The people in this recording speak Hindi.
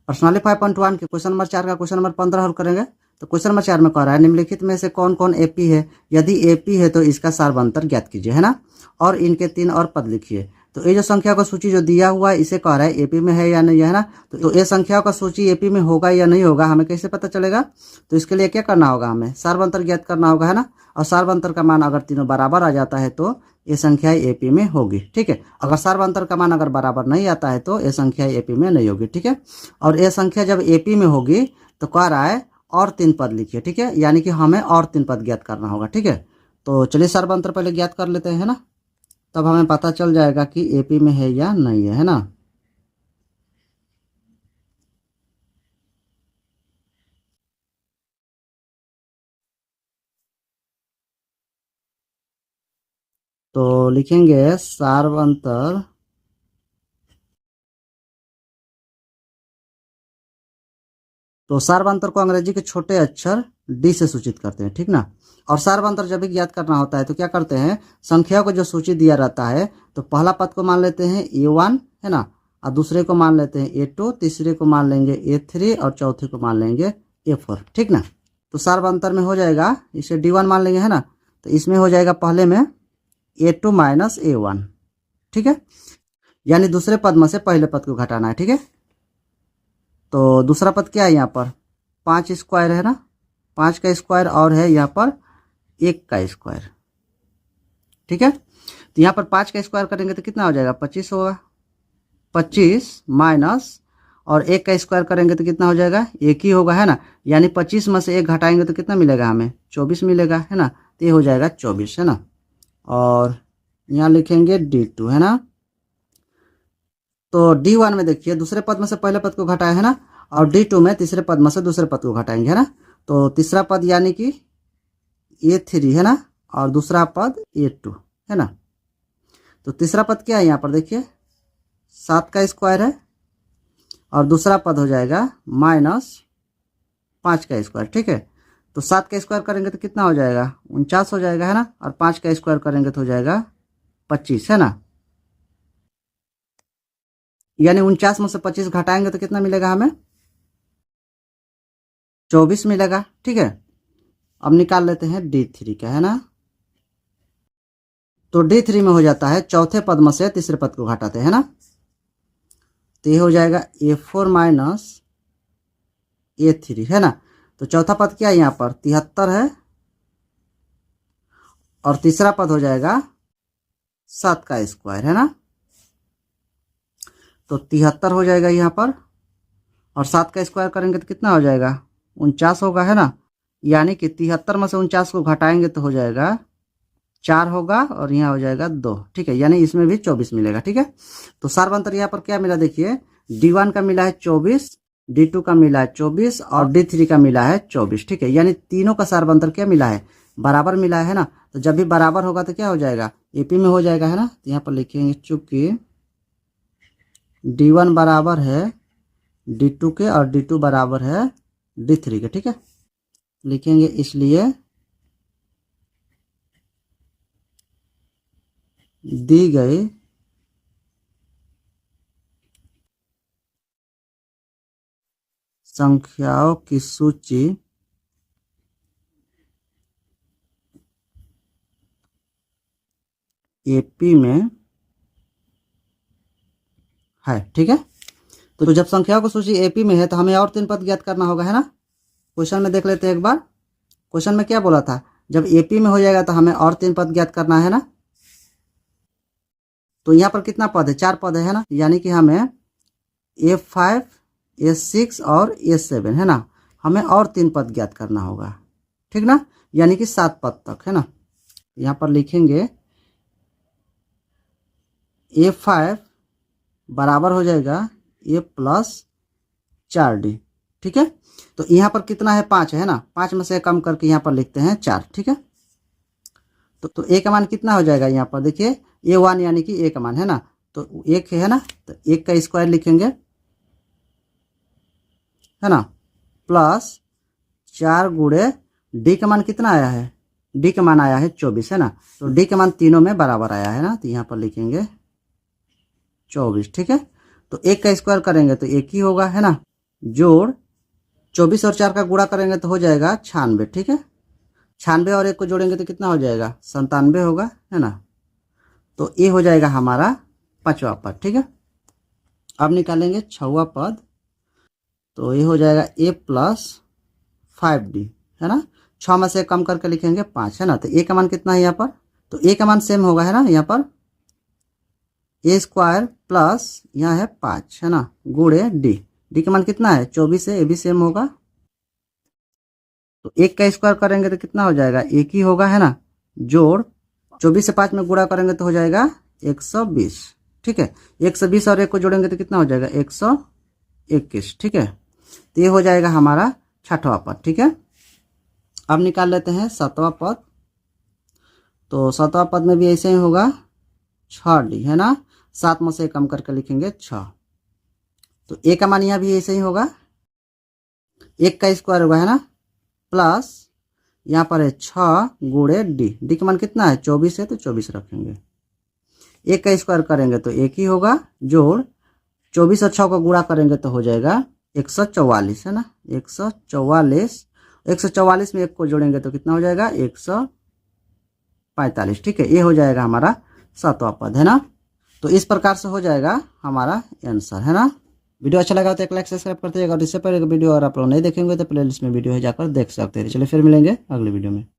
पर्सनली 5.1 के क्वेश्चन नंबर 4 का क्वेश्चन नंबर 15 हल करेंगे। तो क्वेश्चन नंबर 4 में कह रहा है निम्नलिखित में से कौन कौन एपी है, यदि एपी है तो इसका सार्वंतर ज्ञात कीजिए, है ना, और इनके 3 और पद लिखिए। तो ये जो संख्या का सूची जो दिया हुआ है इसे कह रहा है एपी में है या नहीं, है ना। तो ये संख्याओं का सूची एपी में होगा या नहीं होगा हमें कैसे पता चलेगा। तो इसके लिए क्या करना होगा, हमें सार्वंतर ज्ञात करना होगा, है ना। और सार्वंतर का मान अगर तीनों बराबर आ जाता है तो ये संख्या एपी में होगी, ठीक है। अगर सार्वंतर का मान अगर बराबर नहीं आता है तो ये संख्या एपी में नहीं होगी, ठीक है। और ये संख्या जब एपी में होगी तो कह रहा है और 3 पद लिखिए, ठीक है, यानी कि हमें और 3 पद ज्ञात करना होगा, ठीक है। तो चलिए सार्वंतर पहले ज्ञात कर लेते हैं, है ना, तब हमें पता चल जाएगा कि एपी में है या नहीं है ना। तो लिखेंगे सार्वंतर तो सार्वंतर को अंग्रेजी के छोटे अक्षर डी से सूचित करते हैं, ठीक ना। और सार्वंतर जब भी ज्ञात करना होता है तो क्या करते हैं, संख्याओं को जो सूची दिया रहता है तो पहला पद को मान लेते हैं A1, है ना, और दूसरे को मान लेते हैं A2, तीसरे को मान लेंगे A3 और चौथे को मान लेंगे A4, ठीक ना। तो सार्वंतर में हो जाएगा, इसे D1 मान लेंगे, है ना। तो इसमें हो जाएगा पहले में A2 माइनस A1, ठीक है, यानी दूसरे पद में से पहले पद को घटाना है, ठीक है। तो दूसरा पद क्या है यहाँ पर 5 स्क्वायर, है ना, 5 का स्क्वायर और है यहाँ पर 1 का स्क्वायर, ठीक है। तो यहाँ पर 5 का स्क्वायर करेंगे तो कितना हो जाएगा 25 होगा, 25 माइनस और 1 का स्क्वायर करेंगे तो कितना हो जाएगा 1 ही होगा, है ना। यानी 25 में से 1 घटाएंगे तो कितना मिलेगा हमें 24 मिलेगा, है ना। तो ये हो जाएगा 24, है ना। और यहाँ लिखेंगे D2, है ना। तो D1 में देखिए दूसरे पद में से पहले पद को घटाया, है ना, और D2 में तीसरे पद में से दूसरे पद को घटाएंगे, है ना। तो तीसरा पद यानी कि A3, है ना, और दूसरा पद A2, है ना। तो तीसरा पद क्या है यहाँ पर देखिए 7 का स्क्वायर है और दूसरा पद हो जाएगा माइनस 5 का स्क्वायर, ठीक है। तो 7 का स्क्वायर करेंगे तो कितना हो जाएगा 49 हो जाएगा, है ना, और 5 का स्क्वायर करेंगे तो हो जाएगा 25, है ना। यानी 49 में से 25 घटाएंगे तो कितना मिलेगा हमें 24 मिलेगा, ठीक है। अब निकाल लेते हैं D3 का, है ना। तो D3 में हो जाता है चौथे पद में से तीसरे पद को घटाते हैं ना। तो ये हो जाएगा A4 माइनस A3, है ना। तो चौथा पद क्या है यहाँ पर 73 है और तीसरा पद हो जाएगा 7 का स्क्वायर, है ना। तो 73 हो जाएगा यहाँ पर और 7 का स्क्वायर करेंगे तो कितना हो जाएगा 49 होगा, है ना। यानी कि 73 में से 49 को घटाएंगे तो हो जाएगा 4 होगा और यहाँ हो जाएगा 2, ठीक है, यानी इसमें भी 24 मिलेगा, ठीक है। तो सार्वंतर यहाँ पर क्या मिला देखिए D1 का मिला है 24, D2 का मिला है 24 और D3 का मिला है 24, ठीक है। यानी तीनों का सार्वंतर क्या मिला है बराबर मिला है ना। तो जब भी बराबर होगा तो क्या हो जाएगा एपी में हो जाएगा, है ना। तो यहाँ पर लिखेंगे चूंकि D1 बराबर है D2 के और D2 बराबर है D3 के, ठीक है, लिखेंगे इसलिए दी गई संख्याओं की सूची एपी में है, ठीक है। तो जब संख्याओं की सूची एपी में है तो हमें और 3 पद ज्ञात करना होगा, है ना। क्वेश्चन में देख लेते हैं एक बार, क्वेश्चन में क्या बोला था जब एपी में हो जाएगा तो हमें और 3 पद ज्ञात करना है ना। तो यहाँ पर कितना पद है 4 पद है ना, यानी कि हमें A5 A6 और A7, है ना, हमें और 3 पद ज्ञात करना होगा, ठीक ना, यानी कि 7 पद तक, है ना। यहाँ पर लिखेंगे A5 बराबर हो जाएगा A प्लस 4D, ठीक है। तो यहाँ पर कितना है 5 है ना, 5 में से कम करके यहाँ पर लिखते हैं 4, ठीक है। तो A का मान कितना हो जाएगा यहाँ पर देखिए A1 यानी कि A का मान, है ना। तो 1 है ना, तो 1 का स्क्वायर लिखेंगे, है ना, प्लस 4 गुणे D का मान कितना आया है D का मान आया है 24, है ना। तो D का मान तीनों में बराबर आया है ना, तो यहाँ पर लिखेंगे 24, ठीक है। तो 1 का स्क्वायर करेंगे तो 1 ही होगा, है ना, जोड़ 24 और 4 का गुणा करेंगे तो हो जाएगा 96। ठीक है, 96 और 1 को जोड़ेंगे तो कितना हो जाएगा 97 होगा, है ना। तो ये हो जाएगा हमारा 5वां पद। ठीक है, अब निकालेंगे 6वां पद। तो ये हो जाएगा a प्लस 5d, है ना। 6 में से कम करके लिखेंगे 5, है ना। तो a का मान कितना है यहाँ पर, तो a का मान सेम होगा, है ना। यहाँ पर a स्क्वायर प्लस यहाँ है 5, है ना, गुणे d का मान कितना है 24 है, ये भी सेम होगा। तो 1 का स्क्वायर करेंगे तो कितना हो जाएगा 1 ही होगा, है ना। जोड़ 24 से 5 में गुणा करेंगे तो हो जाएगा 120। ठीक है, 120 और 1 को जोड़ेंगे तो कितना हो जाएगा 121। ठीक है, तो ये हो जाएगा हमारा 6वां पद। ठीक है, अब निकाल लेते हैं 7वां पद। तो 7वां पद में भी ऐसे ही होगा 6d, है ना। 7 में से कम करके लिखेंगे 6। तो a का मान यहाँ भी ऐसे ही होगा, 1 का स्क्वायर होगा, है ना, प्लस यहाँ पर है 6 गुणे d का मान कितना है 24 है, तो 24 रखेंगे। 1 का स्क्वायर करेंगे तो 1 ही होगा, जोड़ 24 और 6 को गुणा करेंगे तो हो जाएगा 144, है ना। 144 में 1 को जोड़ेंगे तो कितना हो जाएगा 145। ठीक है, ये हो जाएगा हमारा 7वां पद, है ना। तो इस प्रकार से हो जाएगा हमारा आंसर, है ना। वीडियो अच्छा लगा तो एक लाइक सब्सक्राइब करते जाएगा, और इससे पहले वीडियो अगर आप लोग नहीं देखेंगे तो प्लेलिस्ट में वीडियो है, जाकर देख सकते हैं। चलिए फिर मिलेंगे अगले वीडियो में।